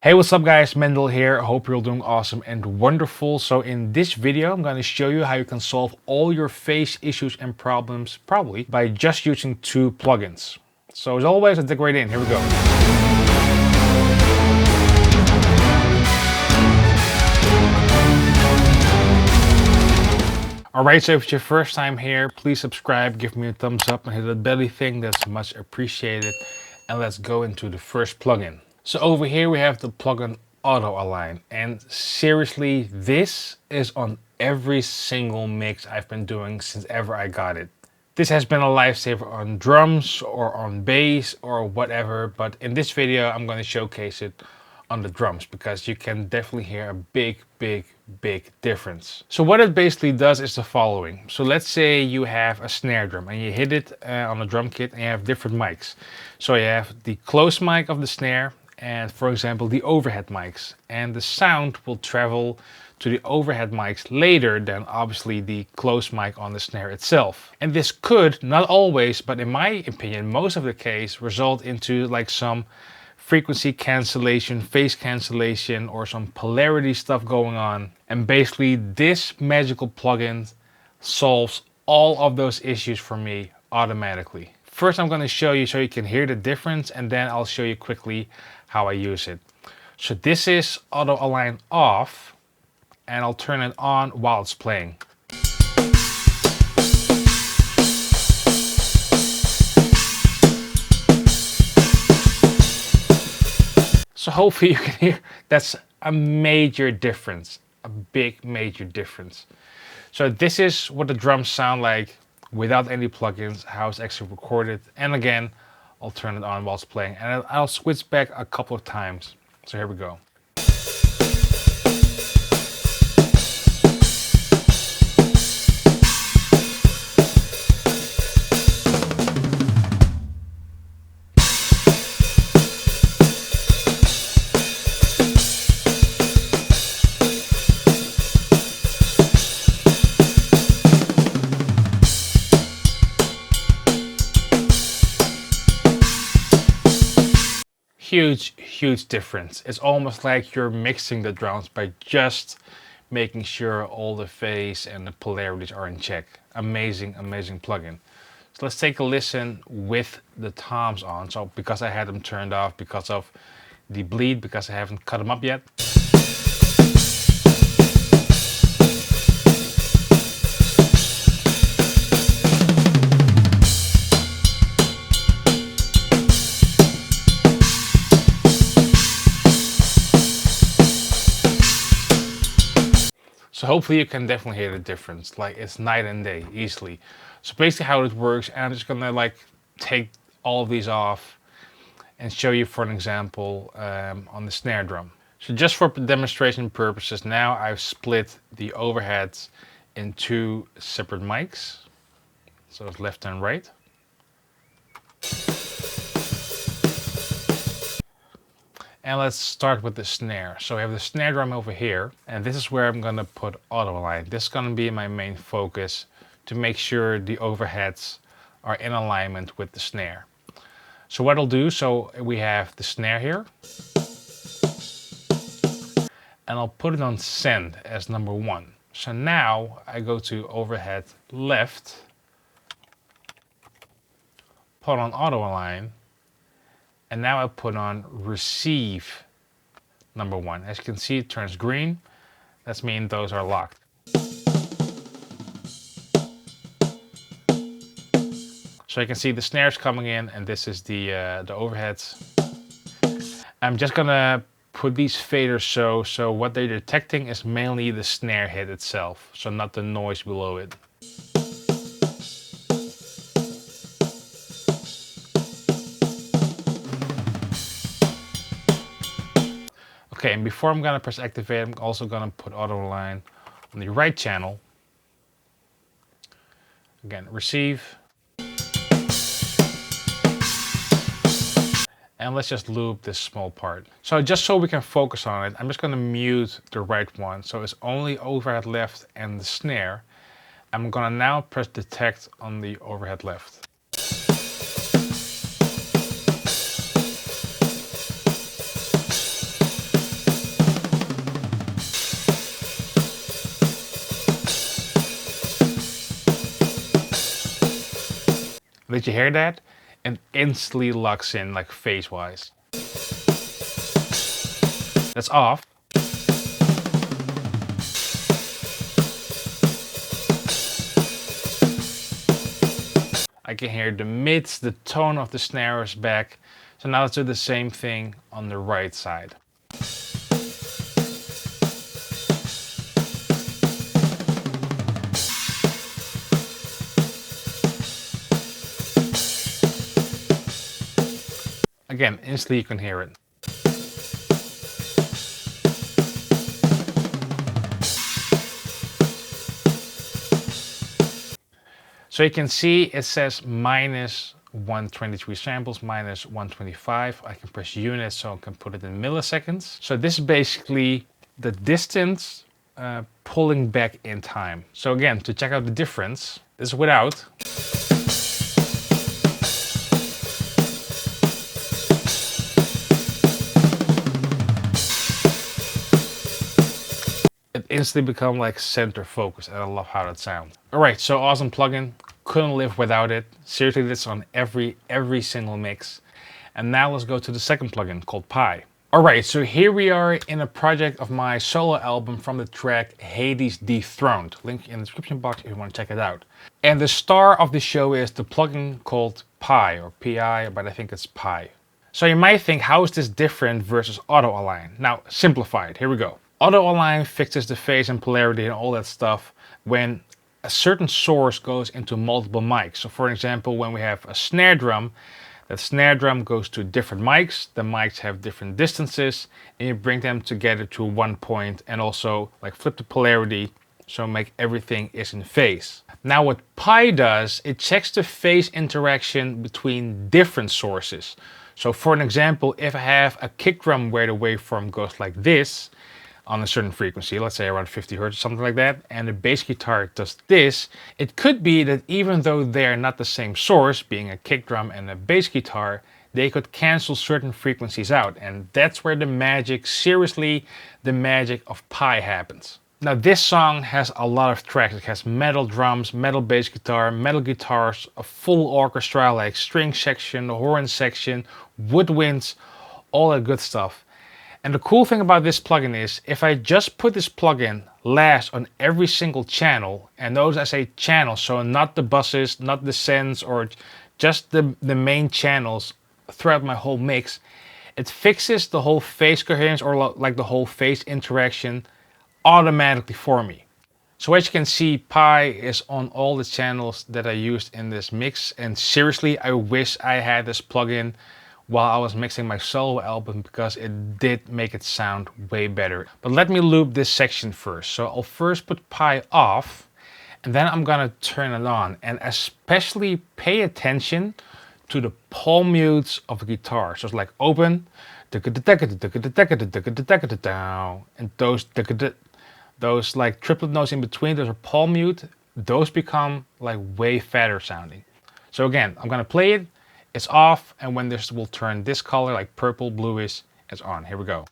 Hey, what's up guys, Mendel here. I hope you're all doing awesome and wonderful. So in this video, I'm going to show you how you can solve all your phase issues and problems, probably by just using two plugins. So as always, let's dig right in. Here we go. Alright, so if it's your first time here, please subscribe, give me a thumbs up and hit the belly thing, that's much appreciated. And let's go into the first plugin. So over here we have the plugin Auto Align, and seriously, this is on every single mix I've been doing since ever I got it. This has been a lifesaver on drums or on bass or whatever, but in this video I'm going to showcase it on the drums because you can definitely hear a big difference. So what it basically does is the following. So let's say you have a snare drum and you hit it on a drum kit and you have different mics. So you have the close mic of the snare and, for example, the overhead mics, and the sound will travel to the overhead mics later than obviously the close mic on the snare itself. And this could, not always, but in my opinion most of the case, result into like some frequency cancellation, phase cancellation, or some polarity stuff going on. And basically this magical plugin solves all of those issues for me automatically. First I'm going to show you so you can hear the difference, and then I'll show you quickly how I use it. So this is Auto Align off, and I'll turn it on while it's playing. So hopefully you can hear, that's a major difference, a big major difference. So this is what the drums sound like without any plugins, how it's actually recorded. And again, I'll turn it on while it's playing, and I'll switch back a couple of times. So here we go. Huge difference. It's almost like you're mixing the drums by just making sure all the phase and the polarities are in check. Amazing plugin. So let's take a listen with the toms on. So because I had them turned off because of the bleed, because I haven't cut them up yet. So hopefully you can definitely hear the difference. Like, it's night and day easily. So basically how it works, and I'm just gonna like take all of these off and show you for an example on the snare drum. So just for demonstration purposes, now I've split the overheads in two separate mics. So it's left and right. And let's start with the snare. So we have the snare drum over here, and this is where I'm gonna put Auto Align. This is gonna be my main focus to make sure the overheads are in alignment with the snare. So what I'll do, so we have the snare here, and I'll put it on send as number 1. So now I go to overhead left, put on Auto Align, and now I put on receive number 1. As you can see, it turns green. That means those are locked. So you can see the snares coming in, and this is the overheads. I'm just gonna put these faders so what they're detecting is mainly the snare hit itself, so not the noise below it. Okay, and before I'm gonna press activate, I'm also gonna put Auto Align on the right channel. Again, receive. And let's just loop this small part. So just so we can focus on it, I'm just gonna mute the right one. So it's only overhead left and the snare. I'm gonna now press detect on the overhead left. Did you hear that? And instantly locks in like phase wise. That's off. I can hear the mids, the tone of the snare is back. So now let's do the same thing on the right side. Again, instantly you can hear it. So you can see it says minus 123 samples, minus 125. I can press units so I can put it in milliseconds. So this is basically the distance pulling back in time. So again, to check out the difference, this is without. It instantly becomes like center focus, and I love how that sounds. Alright, so awesome plugin. Couldn't live without it. Seriously, this is on every single mix. And now let's go to the second plugin called Pi. Alright, so here we are in a project of my solo album from the track Hades Dethroned. Link in the description box if you want to check it out. And the star of the show is the plugin called Pi, or PI, but I think it's Pi. So you might think, how is this different versus Auto Align? Now, simplified, here we go. Auto Align fixes the phase and polarity and all that stuff when a certain source goes into multiple mics. So for example, when we have a snare drum, that snare drum goes to different mics. The mics have different distances, and you bring them together to one point and also like flip the polarity, so make everything is in phase. Now what Pi does, it checks the phase interaction between different sources. So for an example, if I have a kick drum where the waveform goes like this, on a certain frequency, let's say around 50 Hertz or something like that, and the bass guitar does this, it could be that even though they're not the same source, being a kick drum and a bass guitar, they could cancel certain frequencies out, and that's where the magic, seriously, the magic of Pi happens. Now this song has a lot of tracks. It has metal drums, metal bass guitar, metal guitars, a full orchestra like string section, horn section, woodwinds, all that good stuff. And the cool thing about this plugin is, if I just put this plugin last on every single channel, and those I say channels, so not the buses, not the sends, or just the main channels throughout my whole mix, it fixes the whole phase coherence, or like the whole phase interaction, automatically for me. So as you can see, Pi is on all the channels that I used in this mix, and seriously, I wish I had this plugin while I was mixing my solo album, because it did make it sound way better. But let me loop this section first. So I'll first put Pi off, and then I'm gonna turn it on, and especially pay attention to the palm mutes of the guitar. So it's like open, and those like triplet notes in between, those are palm mute. Those become like way fatter sounding. So again, I'm gonna play it. It's off, and when this will turn this color, like purple, bluish, it's on. Here we go.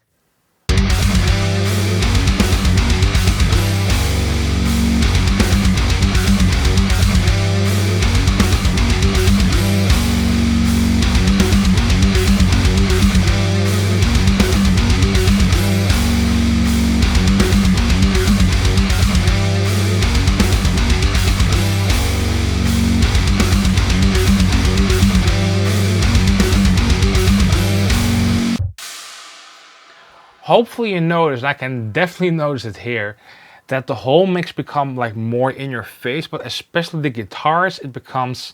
Hopefully you notice, and I can definitely notice it here, that the whole mix become like more in your face, but especially the guitars, it becomes,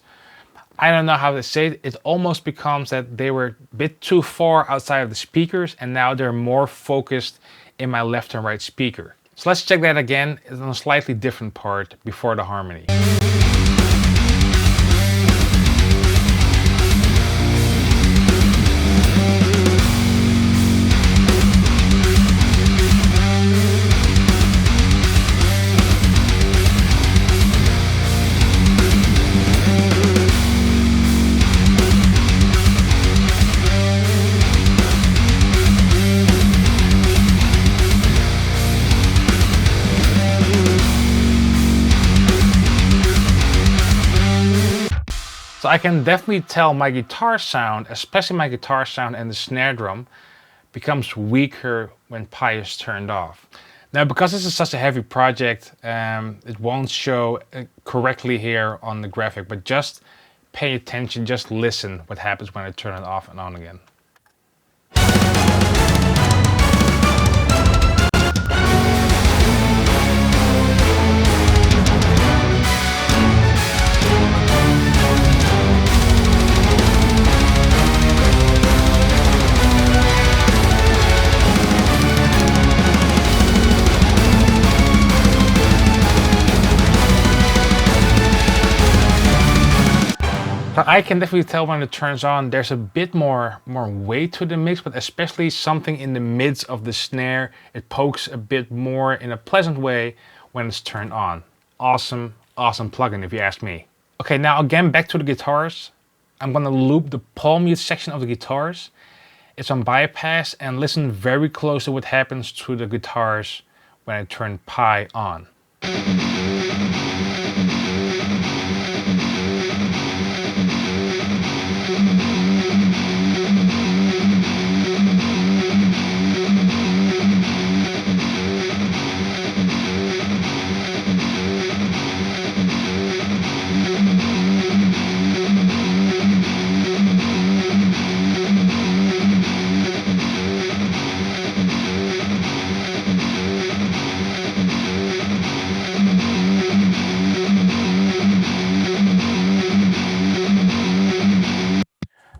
I don't know how to say it, it almost becomes that they were a bit too far outside of the speakers, and now they're more focused in my left and right speaker. So let's check that again. It's on a slightly different part before the harmony. So I can definitely tell my guitar sound, especially my guitar sound and the snare drum, becomes weaker when pi is turned off. Now, because this is such a heavy project, it won't show correctly here on the graphic, but just pay attention, just listen what happens when I turn it off and on again. I can definitely tell when it turns on, there's a bit more weight to the mix, but especially something in the mids of the snare. It pokes a bit more in a pleasant way when it's turned on. Awesome, awesome plugin if you ask me. Okay, now again, back to the guitars. I'm gonna loop the palm mute section of the guitars. It's on bypass, and listen very close to what happens to the guitars when I turn pi on.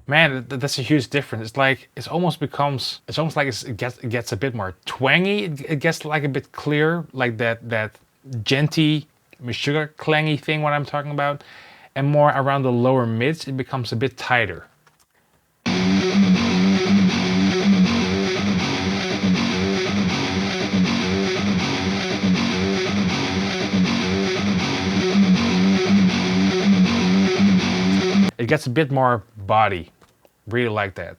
Man, that's a huge difference. It's like it's almost like it gets a bit more twangy. It gets like a bit clearer, like that genty, sugar clangy thing. What I'm talking about, and more around the lower mids, it becomes a bit tighter. It gets a bit more body. Really like that.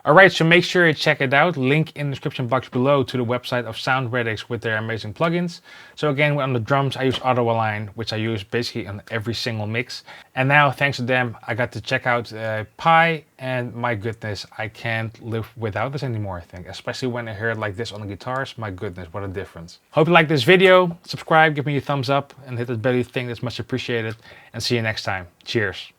Alright, so make sure you check it out. Link in the description box below to the website of Radix with their amazing plugins. So again, on the drums I use auto-align, which I use basically on every single mix. And now, thanks to them, I got to check out Pi, and my goodness, I can't live without this anymore, I think. Especially when I hear it like this on the guitars, my goodness, what a difference. Hope you like this video. Subscribe, give me a thumbs up, and hit that belly thing, that's much appreciated. And see you next time. Cheers.